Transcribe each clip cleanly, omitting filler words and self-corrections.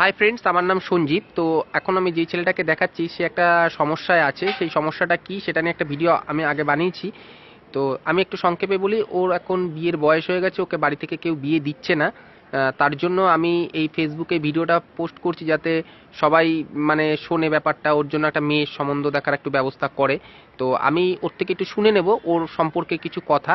Hi friends, আমার নাম সঞ্জীব। তো এখন আমি যে ছেলেটাকে দেখাচ্ছি সে একটা সমস্যায় আছে। সেই সমস্যাটা কি সেটা নিয়ে একটা ভিডিও আমি আগে বানিয়েছি। তো আমি একটু সংক্ষেপে বলি। ওর এখন বিয়ের বয়স হয়ে গেছে, ওকে বাড়ি থেকে কেউ বিয়ে দিচ্ছে না। তার জন্য আমি এই ফেসবুকে ভিডিওটা পোস্ট করছি যাতে সবাই মানে শোনে ব্যাপারটা, ওর জন্য একটা মেয়ের সম্বন্ধ দেখার একটু ব্যবস্থা করে। তো আমি ওর থেকে একটু শুনে নেব ওর সম্পর্কে কিছু কথা,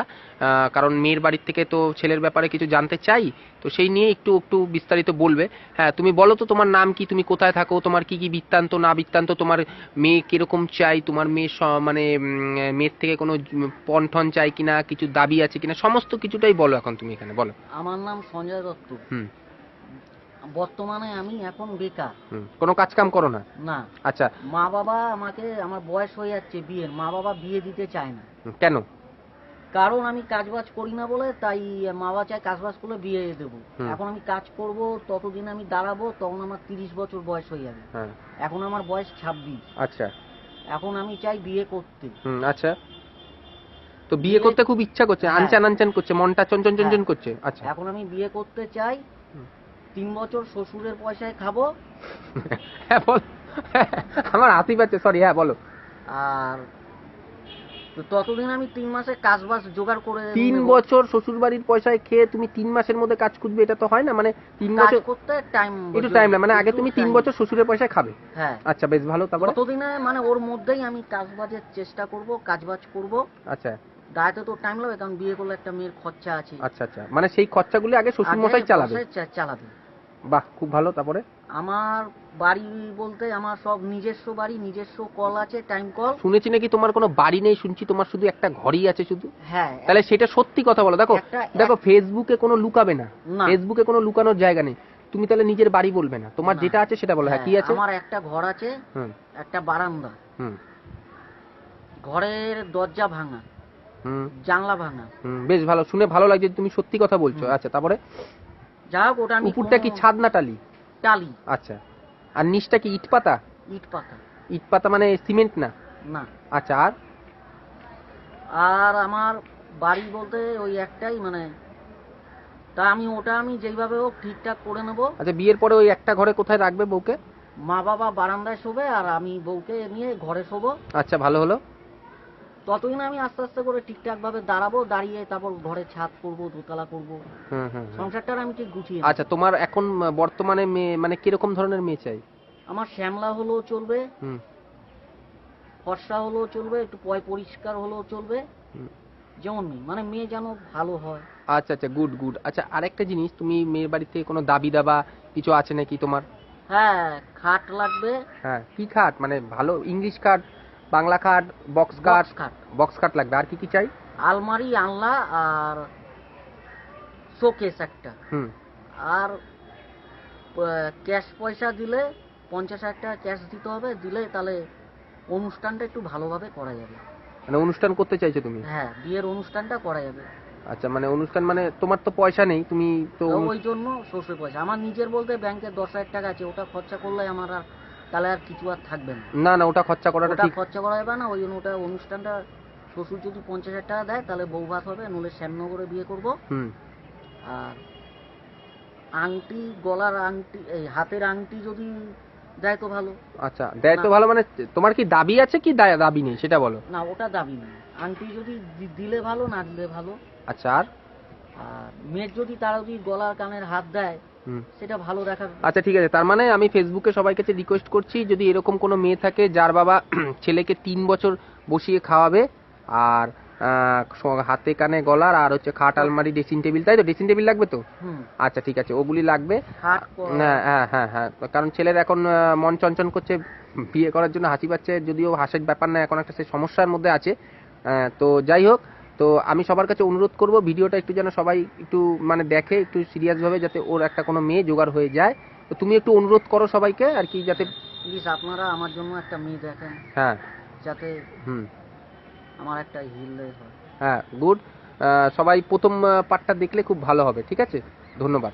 কারণ মেয়ের বাড়ির থেকে তো ছেলের ব্যাপারে কিছু জানতে চাই। তো সেই নিয়ে একটু একটু বিস্তারিত বলবে। হ্যাঁ, তুমি বলো তো তোমার নাম কি, তুমি কোথায় থাকো, তোমার কি কি বৃত্তান্ত না বৃত্তান্ত, তোমার মেয়ে কিরকম চাই, তোমার মেয়ে মানে মেয়ের থেকে কোনো পণ টন চাই কিনা, কিছু দাবি আছে কিনা, সমস্ত কিছুটাই বলো এখন তুমি এখানে বলো। আমার নাম সঞ্জয় দত্ত। হুম। বর্তমানে আমি এখন বেকার। কোনো কাজ কাম করো না? না। আচ্ছা। মা বাবা আমাকে, আমার বয়স হয়ে যাচ্ছে বিয়ের, মা বাবা বিয়ে দিতে চায় না। কেন? কারণ আমি কাজবাজ করি না বলে, তাই মা বাবা চায় কাজবাজ করলে বিয়ে দেবো। এখন আমি কাজ করব, ততদিন আমি দাঁড়াবো, তখন আমার 30 বছর বয়স হয়ে যাবে। এখন আমার বয়স 26। আচ্ছা। এখন আমি চাই বিয়ে করতে। আচ্ছা। তো বিয়ে করতে খুব ইচ্ছা করছে, আনচান আনচান করছে, মনটা চঞ্চন চঞ্চন করছে। আচ্ছা। এখন আমি বিয়ে করতে চাই। 3 বছর শ্বশুরের পয়সায় খাবো। হ্যাঁ বল। আমার হাসি পাচ্ছে, সরি। হ্যাঁ বলো। আর ততদিন আমি 3 মাসে কাজবাজ জোগাড় করে 3 বছর শ্বশুর বাড়ির পয়সায় খেয়ে তুমি 3 মাসের মধ্যে কাজ খুঁজবে? এটা তো হয় না। মানে 3 বছর করতে টাইম, একটু টাইম লাগে। মানে আগে তুমি 3 বছর শ্বশুরের পয়সায় খাবে? হ্যাঁ। আচ্ছা, বেশ ভালো। তারপরে ততদিনে মানে ওর মধ্যেই আমি কাজবাজের চেষ্টা করব, কাজবাজ করব। আচ্ছা। দায়িত্ব তো টাইম লাগবে, কারণ বিয়ে করলে একটা মেয়ের খরচা আছে। আচ্ছা আচ্ছা, মানে সেই খরচাগুলো আগে শ্বশুর মশাই চালাবে? চালাবে। বাহ, খুব ভালো। তারপরে আমার বাড়ি বলতে আমার সব নিজস্ব বাড়ি, নিজস্ব কল আছে, টাইম কল। শুনেছি নাকি তোমার কোনো বাড়ি নেই, শুনছি তোমার শুধু একটা ঘরই আছে শুধু। হ্যাঁ। তাহলে সেটা সত্যি কথা বলো। দেখো দেখো, ফেসবুকে কোনো লুকাবে না, ফেসবুকে কোনো লুকানোর জায়গা নেই। তুমি তাহলে নিজের বাড়ি বলবে না, তোমার যেটা আছে সেটা বলো। হ্যাঁ, কি আছে? আমার একটা ঘর আছে, একটা বারান্দা। ঘরের দরজা ভাঙা, জানলা ভাঙা। বেশ ভালো, শুনে ভালো লাগছে তুমি সত্যি কথা বলছো। আচ্ছা, তারপরে? যা হোক, ওটা আমি। উপরটা কি ছাদ না টালি? টালি। আচ্ছা। আর নিচটা কি ইট পাতা? ইট পাতা। ইট পাতা মানে সিমেন্ট না? না। আচ্ছা। আর আর আমার বাড়ি বলতে ওই একটাই, মানে তা আমি ওটা আমি যেইভাবে হোক ঠিকঠাক করে নেব। আচ্ছা, বিয়ের পরে ওই একটা ঘরে কোথায় রাখবে বউকে? মা বাবা বারান্দায় শোবে, আর আমি বউকে নিয়ে ঘরে শোবো। আচ্ছা, ভালো হলো। ততদিন আমি আস্তে আস্তে করে ঠিকঠাক ভাবে দাঁড়াবো, দাঁড়িয়ে তারপর ঘরে ছাদ করবো, দোতলা করবো। সংসারটা আমি ঠিক গুছিয়ে। আচ্ছা, তোমার এখন বর্তমানে মেয়ে মানে কিরকম ধরনের মেয়ে চাই? আমার শ্যামলা হলেও চলবে, ফর্সা হলেও চলবে, একটু পরিষ্কার হলেও চলবে, যেমন মেয়ে, মানে মেয়ে যেন ভালো হয়। আচ্ছা আচ্ছা, গুড গুড। আচ্ছা, আরেকটা জিনিস, তুমি মেয়ের বাড়ি থেকে কোনো দাবি দাবা কিছু আছে নাকি তোমার? হ্যাঁ, খাট লাগবে। হ্যাঁ, কি খাট? মানে ভালো ইংলিশ খাট, বাংলা খাট, বক্স খাট? বক্স খাট লাগবে। আর কি কি চাই? আলমারি, আনলা, আর শোকেস একটা। আর ক্যাশ পয়সা দিলে 50,000 টাকা ক্যাশ দিতে হবে, দিলে তাহলে অনুষ্ঠানটা একটু ভালোভাবে করা যাবে। মানে অনুষ্ঠান করতে চাইছো তুমি? হ্যাঁ, বিয়ের অনুষ্ঠানটা করা যাবে। আচ্ছা, মানে অনুষ্ঠান মানে তোমার তো পয়সা নেই, তুমি তো ওই জন্য শ্বশুর পয়সা। আমার নিজের বলতে ব্যাংকে 10,000 টাকা আছে, ওটা খরচা করলে আমার আর তাহলে আর কিছু আর থাকবে না। না না, ওটা খরচা করাটা ঠিক। খরচা করা যাবে না, ওই জন্য ওটা অনুষ্ঠানটা শ্বশুর যদি 50,000 টাকা দেয় তাহলে বউ ভাত হবে, নইলে শ্যামনগরে বিয়ে করব। আর আংটি, গলার আংটি, এই হাতের আংটি যদি দেয় তো ভালো। আচ্ছা, দেয় তো ভালো। মানে তোমার কি দাবি আছে কি দাবি নেই সেটা বলো। না, ওটা দাবি নেই। আংটি যদি দিলে ভালো, না দিলে ভালো। আচ্ছা। আর মেয়ের যদি তারা যদি গলার কানের হাত দেয় সেটা ভালো দেখার। আচ্ছা, ঠিক আছে। তার মানে আমি ফেসবুকে সবাই কাছে রিকোয়েস্ট করছি, যদি এরকম কোনো মেয়ে থাকে যার বাবা ছেলেকে 3 বছর বসিয়ে খাওয়াবে, আর হাতে কানে গলার, আর হচ্ছে খাট, আলমারি, ড্রেসিং টেবিল, তাই তো? ড্রেসিং টেবিল লাগবে তো? আচ্ছা, ঠিক আছে, ওগুলি লাগবে। হ্যাঁ হ্যাঁ হ্যাঁ, কারণ ছেলের এখন মন চঞ্চল করছে বিয়ে করার জন্য, হাসি পাচ্ছে, যদিও হাসির ব্যাপার না, এখন একটা সে সমস্যার মধ্যে আছে। তো যাই হোক, তো আমি সবার কাছে অনুরোধ করব ভিডিওটা একটু যেন সবাই একটু মানে দেখে একটু সিরিয়াস ভাবে, যাতে ওর একটা কোনো মেয়ে জোগাড় হয়ে যায়। তো তুমি একটু অনুরোধ করো সবাইকে আর কি, যাতে প্লিজ আপনারা আমার জন্য একটা মেয়ে দেখেন। হ্যাঁ, যাতে আমার একটা হিল হয়। হ্যাঁ, গুড। সবাই প্রথম পার্টটা দেখলে খুব ভালো হবে। ঠিক আছে, ধন্যবাদ।